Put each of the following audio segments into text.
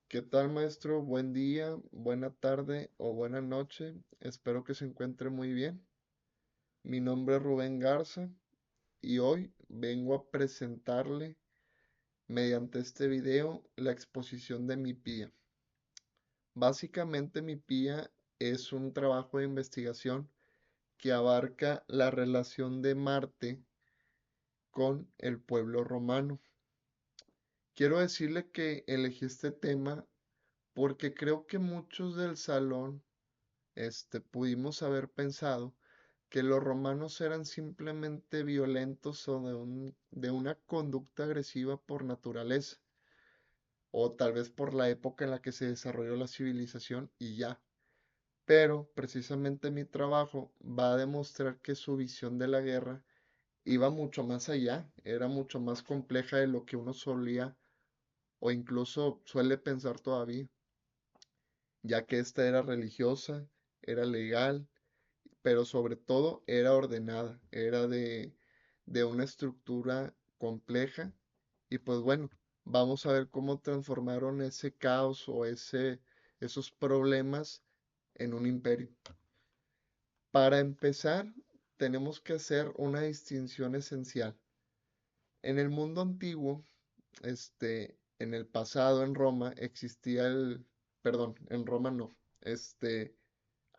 ¿Qué tal, maestro? Buen día, buena tarde o buena noche. Espero que se encuentre muy bien. Mi nombre es Rubén Garza y hoy vengo a presentarle mediante este video la exposición de mi PIA. Básicamente mi PIA es un trabajo de investigación que abarca la relación de Marte con el pueblo romano. Quiero decirle que elegí este tema porque creo que muchos del salón pudimos haber pensado que los romanos eran simplemente violentos o de una conducta agresiva por naturaleza, o tal vez por la época en la que se desarrolló la civilización y ya. Pero precisamente mi trabajo va a demostrar que su visión de la guerra iba mucho más allá, era mucho más compleja de lo que uno solía o incluso suele pensar todavía, ya que esta era religiosa, era legal, pero sobre todo era ordenada, era de una estructura compleja y pues bueno, vamos a ver cómo transformaron ese caos o esos problemas en un imperio. Para empezar, tenemos que hacer una distinción esencial. En el mundo antiguo, en el pasado en Roma existía perdón, en Roma no,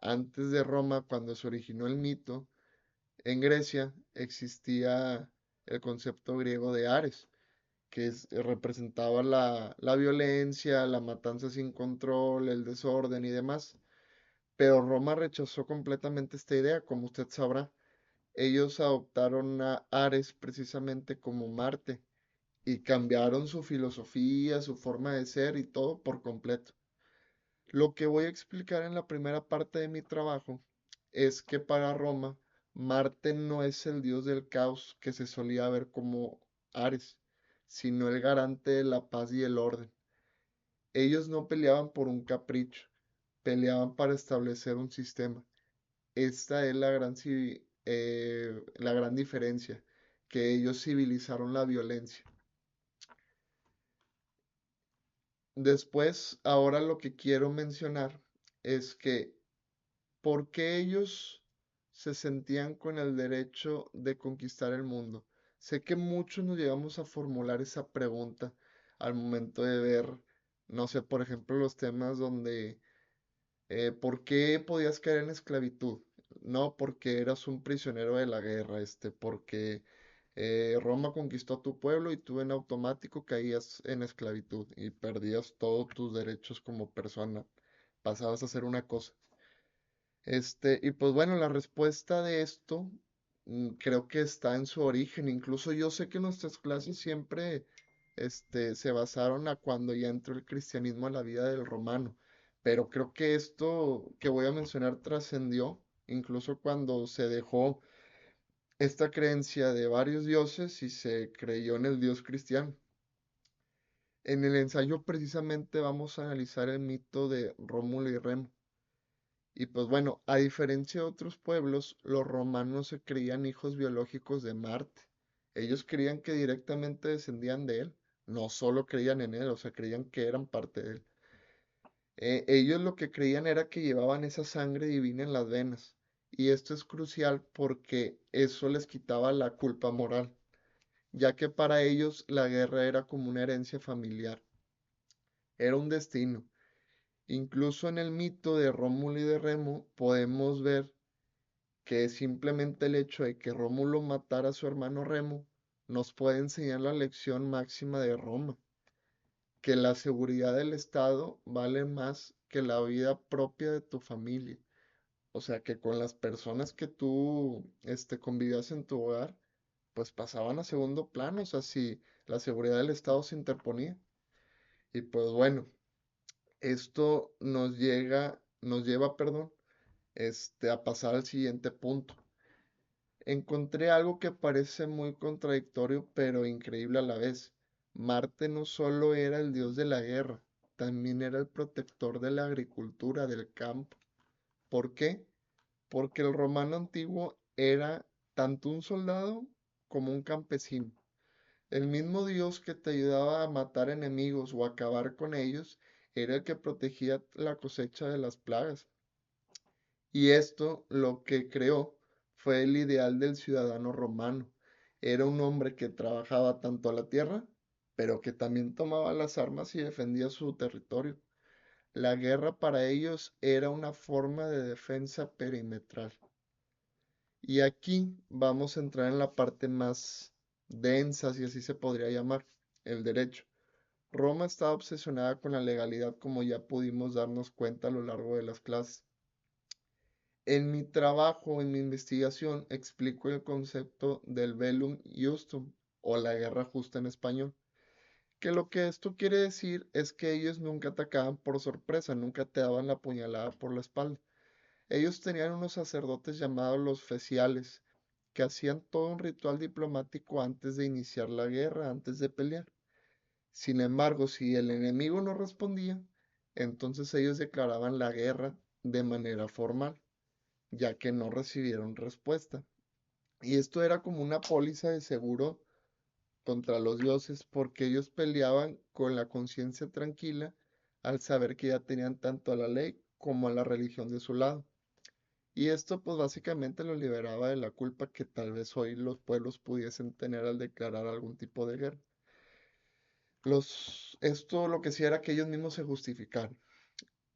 antes de Roma, cuando se originó el mito, en Grecia existía el concepto griego de Ares, que representaba la violencia, la matanza sin control, el desorden y demás. Pero Roma rechazó completamente esta idea, como usted sabrá. Ellos adoptaron a Ares precisamente como Marte y cambiaron su filosofía, su forma de ser y todo por completo. Lo que voy a explicar en la primera parte de mi trabajo es que para Roma, Marte no es el dios del caos que se solía ver como Ares, sino el garante de la paz y el orden. Ellos no peleaban por un capricho, peleaban para establecer un sistema. Esta es la gran diferencia, que ellos civilizaron la violencia. Después, ahora lo que quiero mencionar es que ¿por qué ellos se sentían con el derecho de conquistar el mundo? Sé que muchos nos llegamos a formular esa pregunta al momento de ver, no sé, por ejemplo, los temas donde, ¿por qué podías caer en esclavitud? No, porque eras un prisionero de la guerra, porque Roma conquistó tu pueblo y tú en automático caías en esclavitud y perdías todos tus derechos como persona, pasabas a ser una cosa. Y pues bueno, la respuesta de esto creo que está en su origen. Incluso yo sé que nuestras clases siempre se basaron a cuando ya entró el cristianismo a la vida del romano. Pero creo que esto que voy a mencionar trascendió, incluso cuando se dejó esta creencia de varios dioses y se creyó en el dios cristiano. En el ensayo precisamente vamos a analizar el mito de Rómulo y Remo. Y pues bueno, a diferencia de otros pueblos, los romanos se creían hijos biológicos de Marte. Ellos creían que directamente descendían de él, no solo creían en él, o sea, creían que eran parte de él. Ellos lo que creían era que llevaban esa sangre divina en las venas. Y esto es crucial porque eso les quitaba la culpa moral, ya que para ellos la guerra era como una herencia familiar, era un destino. Incluso en el mito de Rómulo y de Remo podemos ver que simplemente el hecho de que Rómulo matara a su hermano Remo nos puede enseñar la lección máxima de Roma, que la seguridad del Estado vale más que la vida propia de tu familia. O sea, que con las personas que tú convivías en tu hogar, pues pasaban a segundo plano, o sea, si la seguridad del Estado se interponía. Y pues bueno, esto nos lleva, perdón, a pasar al siguiente punto. Encontré algo que parece muy contradictorio, pero increíble a la vez. Marte no solo era el dios de la guerra, también era el protector de la agricultura, del campo. ¿Por qué? Porque el romano antiguo era tanto un soldado como un campesino. El mismo dios que te ayudaba a matar enemigos o acabar con ellos era el que protegía la cosecha de las plagas. Y esto lo que creó fue el ideal del ciudadano romano. Era un hombre que trabajaba tanto a la tierra, pero que también tomaba las armas y defendía su territorio. La guerra para ellos era una forma de defensa perimetral. Y aquí vamos a entrar en la parte más densa, si así se podría llamar, el derecho. Roma estaba obsesionada con la legalidad, como ya pudimos darnos cuenta a lo largo de las clases. En mi trabajo, en mi investigación, explico el concepto del bellum justum o la guerra justa en español, que lo que esto quiere decir es que ellos nunca atacaban por sorpresa, nunca te daban la puñalada por la espalda. Ellos tenían unos sacerdotes llamados los feciales, que hacían todo un ritual diplomático antes de iniciar la guerra, antes de pelear. Sin embargo, si el enemigo no respondía, entonces ellos declaraban la guerra de manera formal, ya que no recibieron respuesta. Y esto era como una póliza de seguro contra los dioses, porque ellos peleaban con la conciencia tranquila al saber que ya tenían tanto a la ley como a la religión de su lado. Y esto pues básicamente los liberaba de la culpa que tal vez hoy los pueblos pudiesen tener al declarar algún tipo de guerra. Esto lo que hacía era que ellos mismos se justificaran.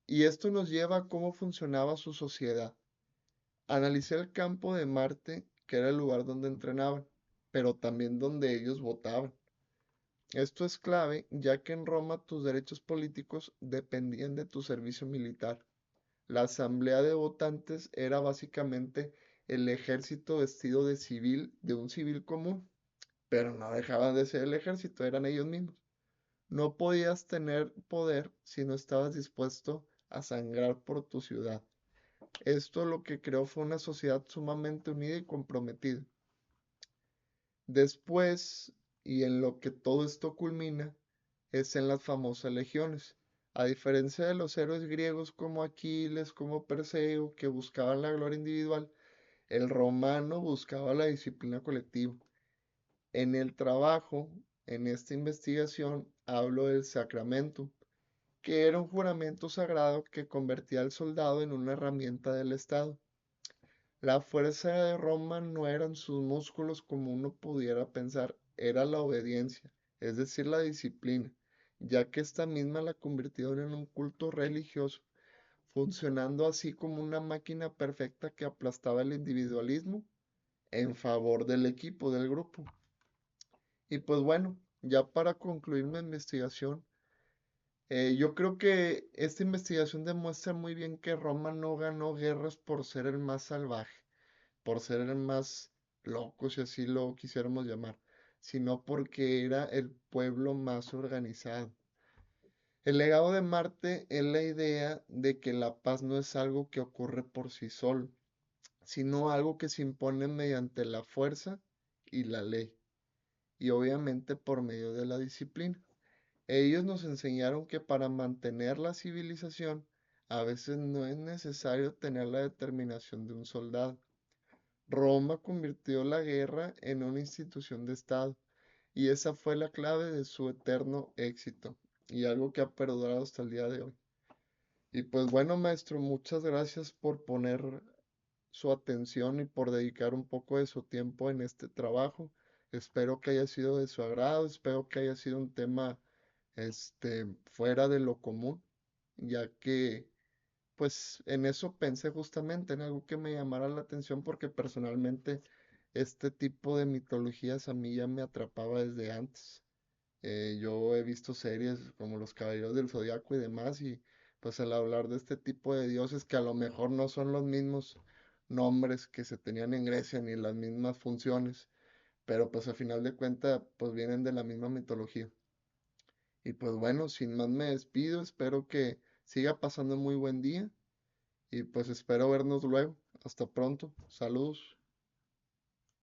Y esto nos lleva a cómo funcionaba su sociedad. Analicé el campo de Marte, que era el lugar donde entrenaban, pero también donde ellos votaban. Esto es clave, ya que en Roma tus derechos políticos dependían de tu servicio militar. La asamblea de votantes era básicamente el ejército vestido de civil, de un civil común, pero no dejaban de ser el ejército, eran ellos mismos. No podías tener poder si no estabas dispuesto a sangrar por tu ciudad. Esto lo que creó fue una sociedad sumamente unida y comprometida. Después, y en lo que todo esto culmina, es en las famosas legiones. A diferencia de los héroes griegos como Aquiles, como Perseo, que buscaban la gloria individual, el romano buscaba la disciplina colectiva. En el trabajo, en esta investigación, hablo del sacramento, que era un juramento sagrado que convertía al soldado en una herramienta del Estado. La fuerza de Roma no eran sus músculos como uno pudiera pensar, era la obediencia, es decir, la disciplina, ya que esta misma la convirtieron en un culto religioso, funcionando así como una máquina perfecta que aplastaba el individualismo en favor del equipo, del grupo. Y pues bueno, ya para concluir mi investigación, yo creo que esta investigación demuestra muy bien que Roma no ganó guerras por ser el más salvaje, por ser el más loco, si así lo quisiéramos llamar, sino porque era el pueblo más organizado. El legado de Marte es la idea de que la paz no es algo que ocurre por sí solo, sino algo que se impone mediante la fuerza y la ley, y obviamente por medio de la disciplina. Ellos nos enseñaron que para mantener la civilización, a veces no es necesario tener la determinación de un soldado. Roma convirtió la guerra en una institución de Estado y esa fue la clave de su eterno éxito y algo que ha perdurado hasta el día de hoy. Y pues bueno, maestro, muchas gracias por poner su atención y por dedicar un poco de su tiempo en este trabajo. Espero que haya sido de su agrado, espero que haya sido un tema fuera de lo común, ya que pues en eso pensé justamente, en algo que me llamara la atención porque personalmente este tipo de mitologías a mí ya me atrapaba desde antes. Yo he visto series como Los Caballeros del Zodiaco y demás y pues al hablar de este tipo de dioses que a lo mejor no son los mismos nombres que se tenían en Grecia ni las mismas funciones, pero pues a final de cuentas pues vienen de la misma mitología. Y pues bueno, sin más me despido, espero que siga pasando un muy buen día y pues espero vernos luego. Hasta pronto. Saludos.